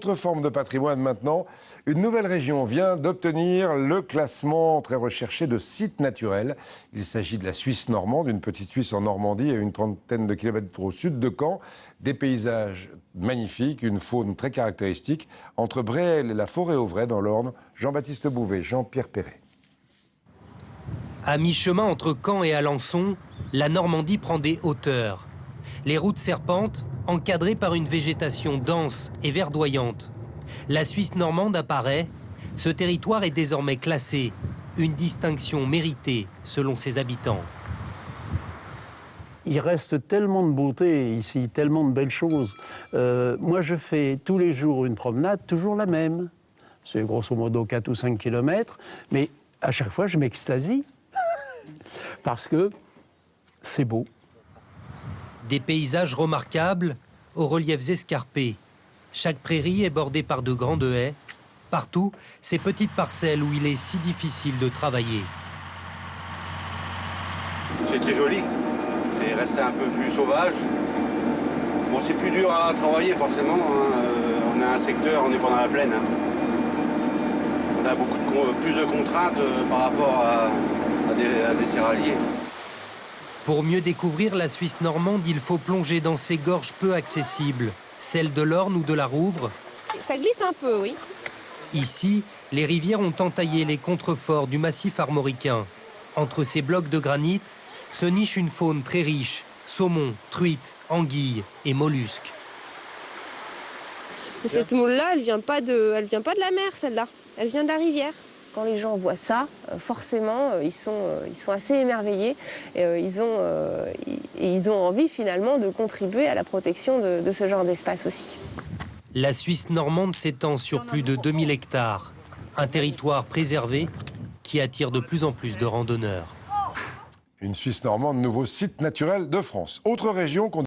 Autre forme de patrimoine maintenant, une nouvelle région vient d'obtenir le classement très recherché de site naturel. Il s'agit de la Suisse normande, une petite Suisse en Normandie à une trentaine de kilomètres au sud de Caen. Des paysages magnifiques, une faune très caractéristique. Entre Bréal et la Forêt-Auvray dans l'Orne, Jean-Baptiste Bouvet, Jean-Pierre Perret. À mi-chemin entre Caen et Alençon, la Normandie prend des hauteurs. Les routes serpentent, encadrées par une végétation dense et verdoyante. La Suisse normande apparaît. Ce territoire est désormais classé. Une distinction méritée selon ses habitants. Il reste tellement de beauté ici, tellement de belles choses. Moi, je fais tous les jours une promenade, toujours la même. C'est grosso modo 4 ou 5 kilomètres. Mais à chaque fois, je m'extasie. Parce que c'est beau. Des paysages remarquables aux reliefs escarpés. Chaque prairie est bordée par de grandes haies. Partout, ces petites parcelles où il est si difficile de travailler. C'était joli. C'est resté un peu plus sauvage. Bon, c'est plus dur à travailler forcément. On a un secteur, on est pendant la plaine. On a plus de contraintes par rapport à des céréaliers. Pour mieux découvrir la Suisse normande, il faut plonger dans ces gorges peu accessibles, celles de l'Orne ou de la Rouvre. Ça glisse un peu, oui. Ici, les rivières ont entaillé les contreforts du massif armoricain. Entre ces blocs de granit se niche une faune très riche, saumon, truites, anguilles et mollusques. Cette moule-là, elle vient pas de la mer, celle-là. Elle vient de la rivière. Quand les gens voient ça, forcément, ils sont assez émerveillés. Ils ont envie finalement de contribuer à la protection de ce genre d'espace aussi. La Suisse normande s'étend sur plus de 2000 hectares. Un territoire préservé qui attire de plus en plus de randonneurs. Une Suisse normande, nouveau site naturel de France. Autre région qu'on